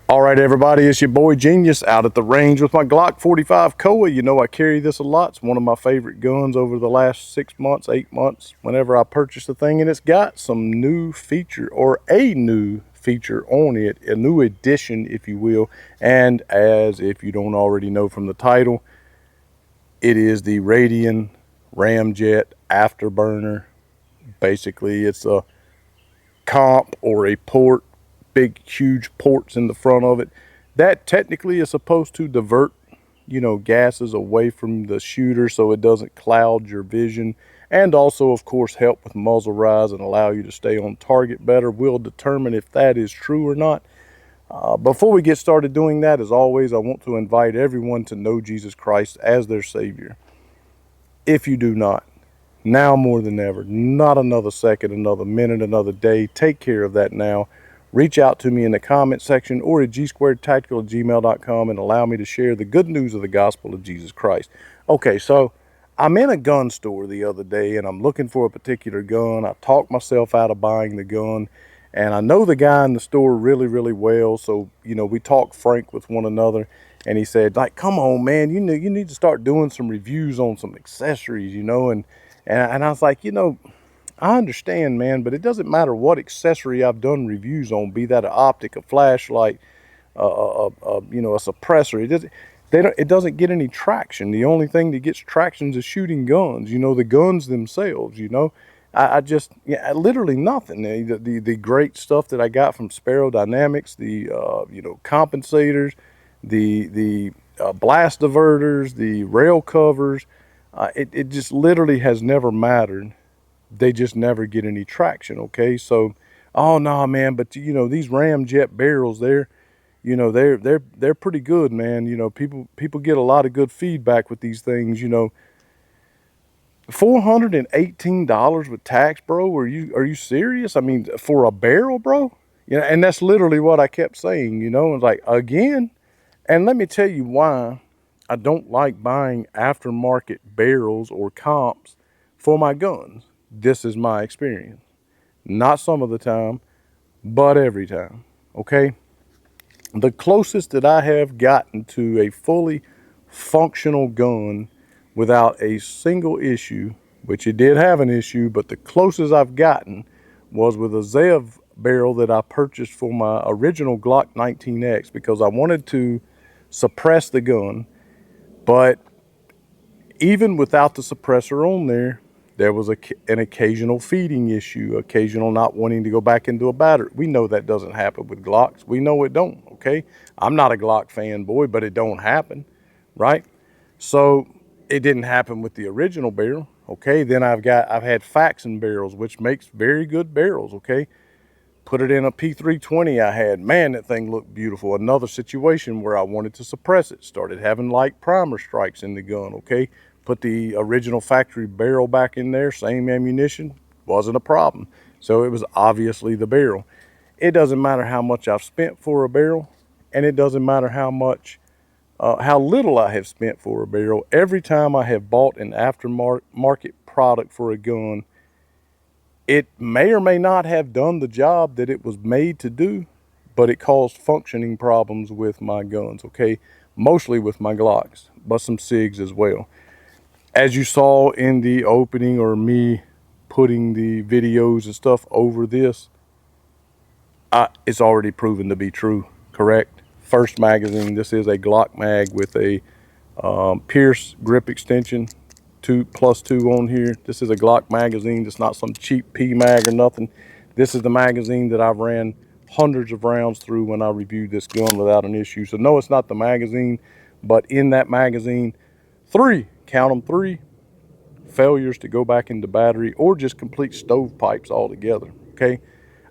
All right, everybody, it's your boy Genius out at the range with my Glock 45 COA. You know I carry this a lot. It's one of my favorite guns over the last 6 months, 8 months, whenever I purchase the thing. And it's got some new feature, or a new feature on it, a new addition, if you will. And as if you don't already know from the title, it is the Radian Ramjet Afterburner. Basically, it's a comp or a port, big huge ports in the front of it that technically is supposed to divert, you know, gases away from the shooter so it doesn't cloud your vision, and also of course help with muzzle rise and allow you to stay on target better. We'll determine if that is true or not. Before we get started doing that, as always, I want to invite everyone to know Jesus Christ as their Savior. If you do not, now more than ever, not another second, another minute, another day, take care of that now. Reach out to me in the comment section or at gsquaredtactical@gmail.com and allow me to share the good news of the gospel of Jesus Christ. Okay, so I'm in a gun store the other day and I'm looking for a particular gun. I talked myself out of buying the gun, and I know the guy in the store really, really well. So, you know, we talked frank with one another, and he said, like, come on, man, you need to start doing some reviews on some accessories, you know, and I was like, you know, I understand, man, but it doesn't matter what accessory I've done reviews on, be that an optic, a flashlight, you know, a suppressor. It doesn't get any traction. The only thing that gets traction is shooting guns, you know, the guns themselves, you know. Literally nothing. The great stuff that I got from Sparrow Dynamics, the, you know, compensators, the blast diverters, the rail covers, it just literally has never mattered. They just never get any traction. Okay, so, oh no, man, but you know, these Ramjet barrels, they're pretty good, man. You know, people get a lot of good feedback with these things. You know, $418 with tax, bro. Are you serious? I mean, for a barrel, bro. You know, and that's literally what I kept saying. You know, it's like, again. And let me tell you why I don't like buying aftermarket barrels or comps for my guns. This is my experience. Not some of the time, but every time. Okay? The closest that I have gotten to a fully functional gun without a single issue, which it did have an issue, but the closest I've gotten was with a Zev barrel that I purchased for my original Glock 19X because I wanted to suppress the gun. But even without the suppressor on there, there was an occasional feeding issue, occasional not wanting to go back into a battery. We know that doesn't happen with Glocks. We know it don't, okay? I'm not a Glock fanboy, but it don't happen, right? So it didn't happen with the original barrel, okay? Then I've had Faxon barrels, which makes very good barrels, okay? Put it in a P320 I had. Man, that thing looked beautiful. Another situation where I wanted to suppress it. Started having light primer strikes in the gun, okay? Put the original factory barrel back in there, same ammunition, wasn't a problem. So it was obviously the barrel. It doesn't matter how much I've spent for a barrel, and it doesn't matter how little I have spent for a barrel. Every time I have bought an aftermarket product for a gun, it may or may not have done the job that it was made to do, but it caused functioning problems with my guns, okay? Mostly with my Glocks, but some SIGs as well. As you saw in the opening, or me putting the videos and stuff over this, it's already proven to be true, correct? First magazine, this is a Glock mag with a Pierce grip extension, 2+2 on here. This is a Glock magazine. It's not some cheap P mag or nothing. This is the magazine that I've ran hundreds of rounds through when I reviewed this gun without an issue. So no, it's not the magazine, but in that magazine, count them, 3 failures to go back into battery or just complete stovepipes altogether, okay?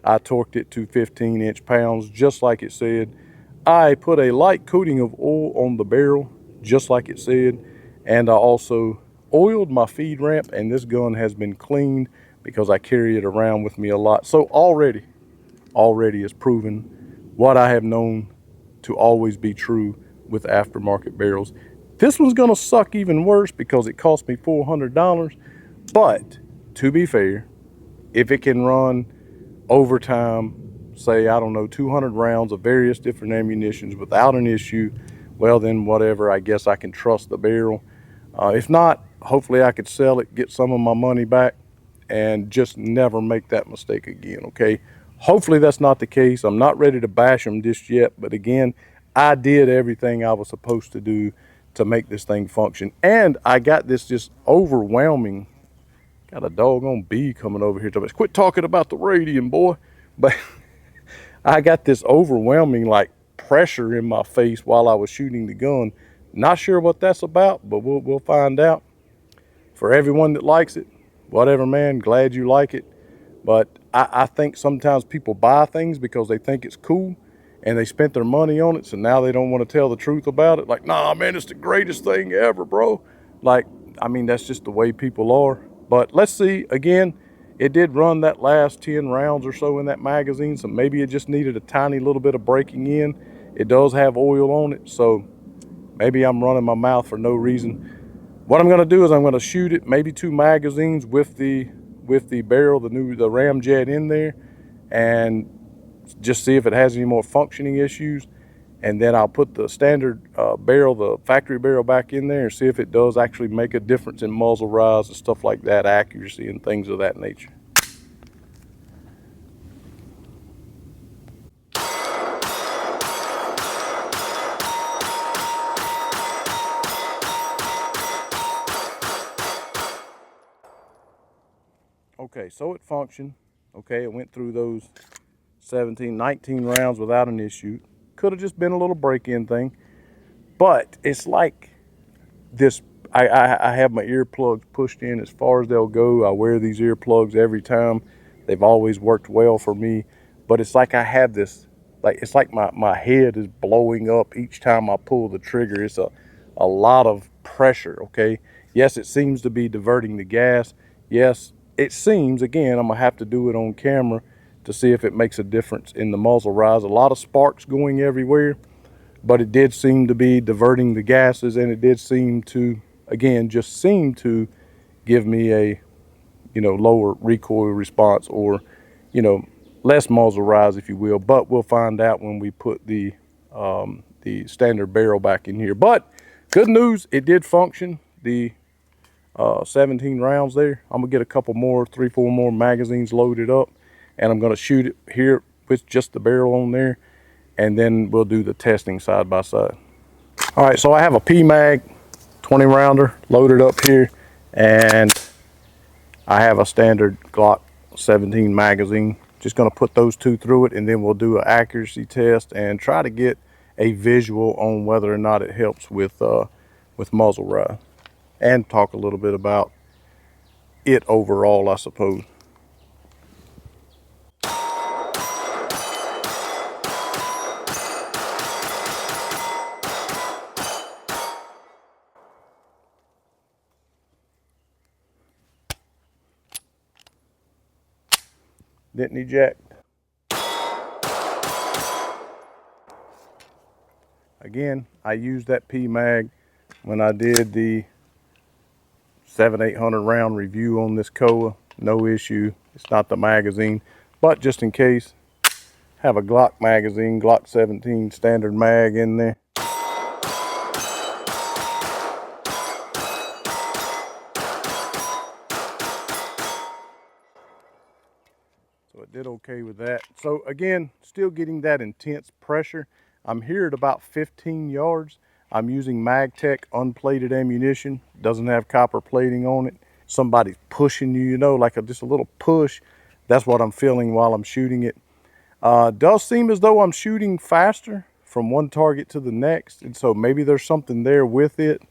I torqued it to 15 inch-pounds, just like it said. I put a light coating of oil on the barrel, just like it said, and I also oiled my feed ramp, and this gun has been cleaned because I carry it around with me a lot. So already is proven what I have known to always be true with aftermarket barrels. This one's gonna suck even worse because it cost me $400, but to be fair, if it can run overtime, say, I don't know, 200 rounds of various different ammunitions without an issue, well then whatever, I guess I can trust the barrel. If not, hopefully I could sell it, get some of my money back, and just never make that mistake again, okay? Hopefully that's not the case. I'm not ready to bash them just yet, but again, I did everything I was supposed to do to make this thing function. And I got this just overwhelming, got a doggone bee coming over here to us. Quit talking about the Radian, boy. But I got this overwhelming like pressure in my face while I was shooting the gun. Not sure what that's about, but we'll find out. For everyone that likes it, whatever, man, glad you like it. But I think sometimes people buy things because they think it's cool and they spent their money on it, so now they don't want to tell the truth about it. Like, nah, man, it's the greatest thing ever, bro. Like, I mean, that's just the way people are. But let's see. Again, it did run that last 10 rounds or so in that magazine, so maybe it just needed a tiny little bit of breaking in. It does have oil on it, so maybe I'm running my mouth for no reason. What I'm going to do is I'm going to shoot it, maybe 2 magazines with the barrel, the Ramjet in there, and just see if it has any more functioning issues. And then I'll put the standard barrel, the factory barrel, back in there and see if it does actually make a difference in muzzle rise and stuff like that, accuracy and things of that nature. Okay, so it functioned. Okay, it went through those 17, 19 rounds without an issue. Could have just been a little break-in thing. But it's like this, I have my earplugs pushed in as far as they'll go. I wear these earplugs every time. They've always worked well for me. But it's like I have this, like it's like my head is blowing up each time I pull the trigger. It's a lot of pressure, okay? Yes, it seems to be diverting the gas. Yes, it seems, again, I'm gonna have to do it on camera to see if it makes a difference in the muzzle rise. A lot of sparks going everywhere, but it did seem to be diverting the gases, and it did seem to, again, just seem to give me a, lower recoil response, or, less muzzle rise, if you will. But we'll find out when we put the standard barrel back in here. But good news, it did function. The 17 rounds there. I'm gonna get a couple more, 3-4 more magazines loaded up, and I'm gonna shoot it here with just the barrel on there, and then we'll do the testing side by side. All right, so I have a PMag 20 rounder loaded up here, and I have a standard Glock 17 magazine. Just gonna put those two through it, and then we'll do an accuracy test and try to get a visual on whether or not it helps with muzzle rise, and talk a little bit about it overall, I suppose. Didn't eject. Again, I used that PMag when I did the 700-800 round review on this COA. No issue. It's not the magazine, but just in case, have a Glock magazine, Glock 17 standard mag in there. So it did okay with that. So again, still getting that intense pressure. I'm here at about 15 yards. I'm using MagTech unplated ammunition. Doesn't have copper plating on it. Somebody's pushing you, like just a little push. That's what I'm feeling while I'm shooting it. Does seem as though I'm shooting faster from one target to the next, and so maybe there's something there with it.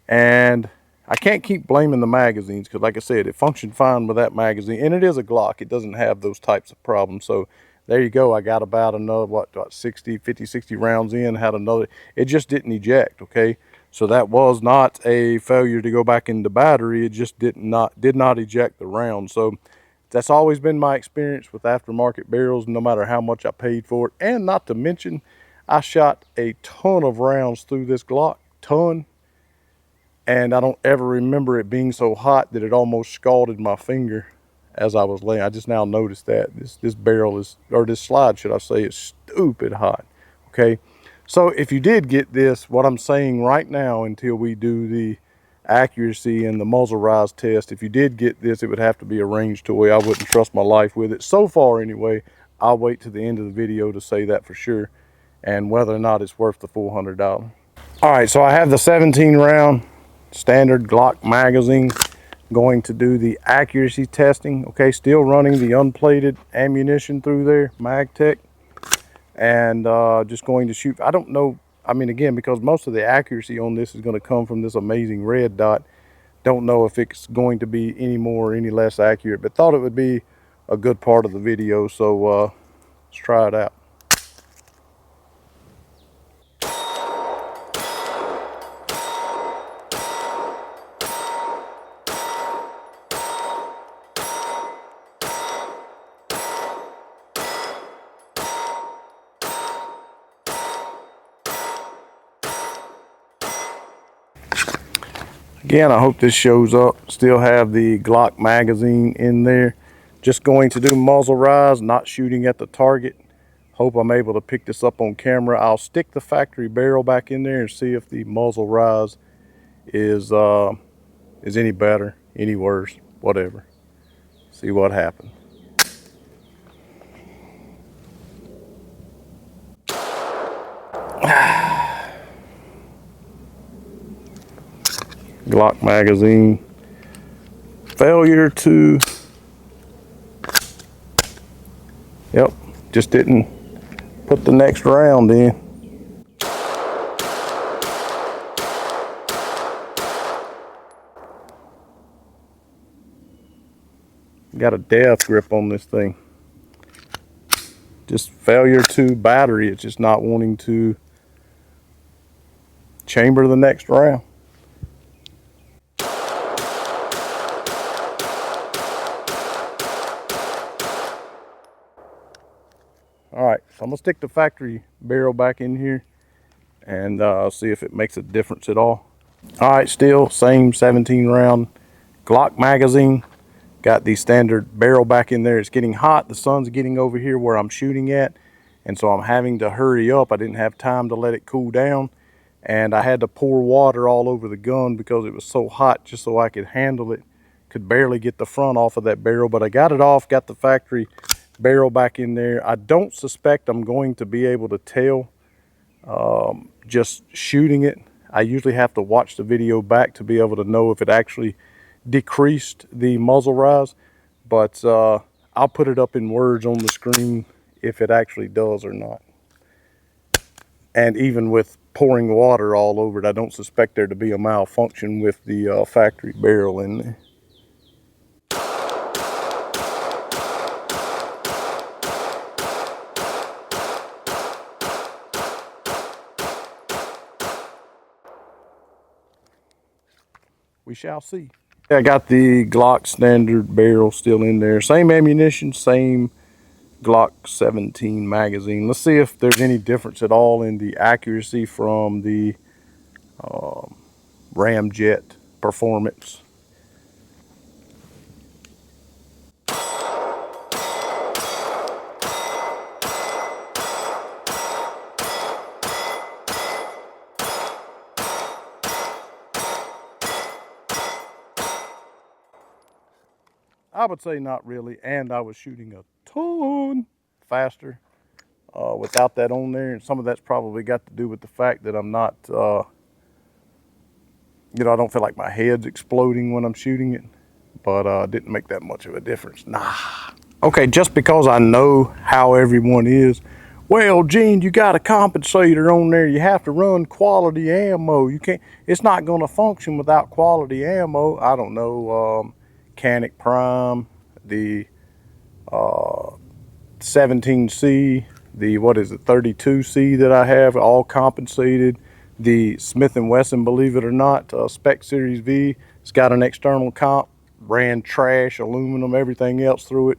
And I can't keep blaming the magazines, because like I said, it functioned fine with that magazine, and it is a Glock. It doesn't have those types of problems. So there you go. I got about another, 50, 60 rounds in, had another. It just didn't eject, okay? So that was not a failure to go back in the battery. It just did not eject the round. So that's always been my experience with aftermarket barrels, no matter how much I paid for it. And not to mention, I shot a ton of rounds through this Glock, ton. And I don't ever remember it being so hot that it almost scalded my finger as I was laying. I just now noticed that this barrel is, or this slide, should I say, is stupid hot. Okay. So if you did get this, what I'm saying right now, until we do the accuracy and the muzzle rise test, if you did get this, it would have to be a range toy. I wouldn't trust my life with it. So far anyway, I'll wait to the end of the video to say that for sure, and whether or not it's worth the $400. All right, so I have the 17 round standard Glock magazine. Going to do the accuracy testing. Okay, still running the unplated ammunition through there, MagTech. And just going to shoot. I don't know, I mean, again, because most of the accuracy on this is going to come from this amazing red dot, don't know if it's going to be any more or any less accurate, but thought it would be a good part of the video, so let's try it out. Again, I hope this shows up. Still have the Glock magazine in there. Just going to do muzzle rise, not shooting at the target. Hope I'm able to pick this up on camera. I'll stick the factory barrel back in there and see if the muzzle rise is any better, any worse, whatever. See what happens. Glock magazine. Failure to, yep, just didn't put the next round in. Got a death grip on this thing. Just failure to battery. It's just not wanting to chamber the next round. All right, so I'm gonna stick the factory barrel back in here and see if it makes a difference at all. All right, still same 17 round Glock magazine. Got the standard barrel back in there. It's getting hot. The sun's getting over here where I'm shooting at, and so I'm having to hurry up. I didn't have time to let it cool down, and I had to pour water all over the gun because it was so hot, just so I could handle it. Could barely get the front off of that barrel, but I got it off, got the factory barrel back in there. I don't suspect I'm going to be able to tell just shooting it. I usually have to watch the video back to be able to know if it actually decreased the muzzle rise, but I'll put it up in words on the screen if it actually does or not. And even with pouring water all over it, I don't suspect there to be a malfunction with the factory barrel in there. We shall see. I got the Glock standard barrel still in there. Same ammunition, same Glock 17 magazine. Let's see if there's any difference at all in the accuracy from the Ramjet performance. I would say not really, and I was shooting a ton faster without that on there, and some of that's probably got to do with the fact that I'm not, I don't feel like my head's exploding when I'm shooting it, but didn't make that much of a difference. Nah. Okay, just because I know how everyone is, well, Gene, you got a compensator on there. You have to run quality ammo. You can't. It's not going to function without quality ammo. I don't know. Canic Prime, the 17C, the 32C that I have, all compensated. The Smith & Wesson, believe it or not, Spec Series V. It's got an external comp, ran trash, aluminum, everything else through it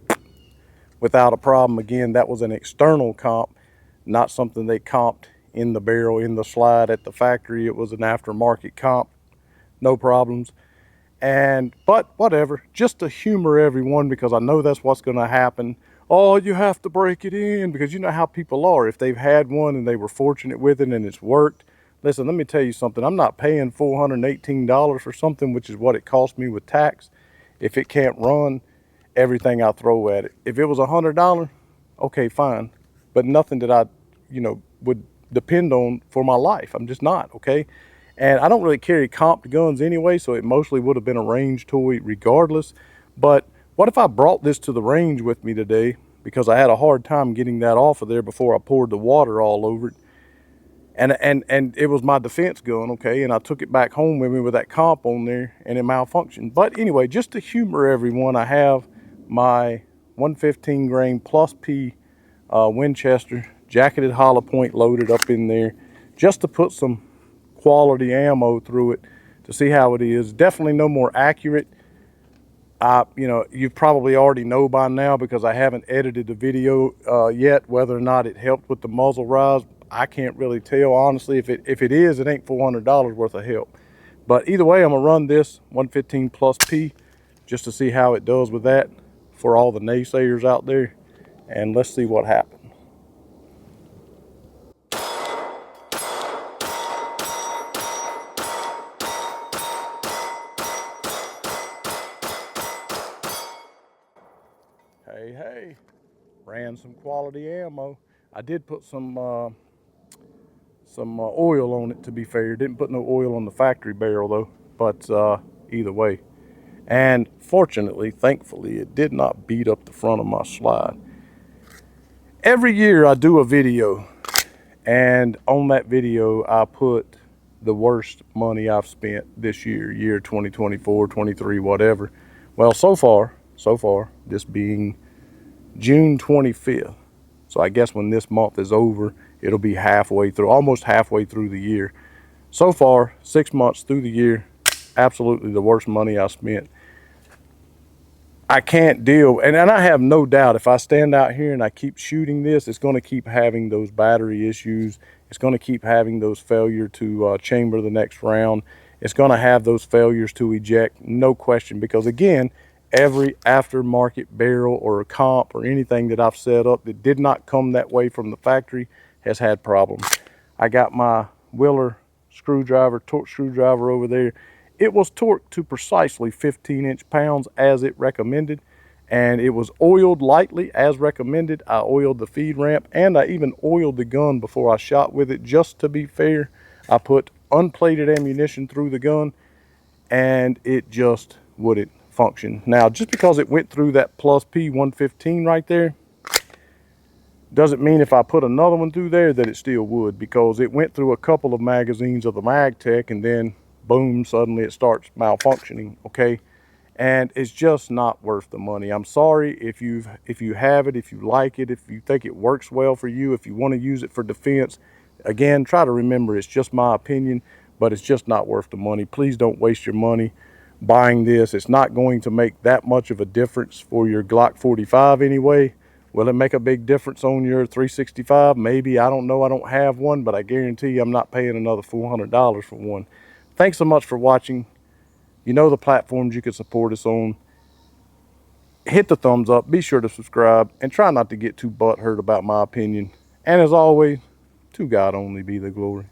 without a problem. Again, that was an external comp, not something they comped in the barrel, in the slide at the factory. It was an aftermarket comp, no problems. But whatever, just to humor everyone, because I know that's what's going to happen. Oh, you have to break it in, because you know how people are. If they've had one and they were fortunate with it and it's worked, listen, let me tell you something. I'm not paying $418 for something, which is what it cost me with tax, if it can't run everything I throw at it. If it was $100, okay, fine, but nothing that I, would depend on for my life. I'm just not, okay? And I don't really carry comped guns anyway, so it mostly would have been a range toy regardless. But what if I brought this to the range with me today, because I had a hard time getting that off of there before I poured the water all over it. And it was my defense gun, okay, and I took it back home with me with that comp on there, and it malfunctioned. But anyway, just to humor everyone, I have my 115 grain plus P Winchester jacketed hollow point loaded up in there, just to put some quality ammo through it to see how it is. Definitely no more accurate. You probably already know by now, because I haven't edited the video yet, whether or not it helped with the muzzle rise. I can't really tell, honestly. If it is, it ain't $400 worth of help. But either way, I'm gonna run this 115 plus P just to see how it does with that for all the naysayers out there, and let's see what happens. Hey, ran some quality ammo. I did put some oil on it, to be fair. Didn't put no oil on the factory barrel though, but either way. And fortunately, thankfully, it did not beat up the front of my slide. Every year I do a video, and on that video I put the worst money I've spent this year 2024, 23, whatever. Well, so far, this being June 25th. So I guess when this month is over, it'll be halfway through, almost halfway through the year. So far, 6 months through the year, absolutely the worst money I spent. I can't deal, and I have no doubt if I stand out here and I keep shooting this, it's going to keep having those battery issues. It's going to keep having those failure to chamber the next round. It's going to have those failures to eject, no question, because again, every aftermarket barrel or a comp or anything that I've set up that did not come that way from the factory has had problems. I got my Willer screwdriver, torque screwdriver over there. It was torqued to precisely 15 inch-pounds as it recommended, and it was oiled lightly as recommended. I oiled the feed ramp, and I even oiled the gun before I shot with it, just to be fair. I put unplated ammunition through the gun, and it just wouldn't function. Now, just because it went through that plus P 115 right there, doesn't mean if I put another one through there that it still would, because it went through a couple of magazines of the MagTech, and then boom, suddenly it starts malfunctioning, okay? And it's just not worth the money. I'm sorry if you have it, if you like it, if you think it works well for you, if you want to use it for defense. Again, try to remember it's just my opinion, but it's just not worth the money. Please don't waste your money buying this. It's not going to make that much of a difference for your Glock 45 anyway. Will it make a big difference on your 365? Maybe. I don't know. I don't have one, but I guarantee you I'm not paying another $400 for one. Thanks so much for watching. You know the platforms you can support us on. Hit the thumbs up. Be sure to subscribe. And try not to get too butthurt about my opinion. And as always, to God only be the glory.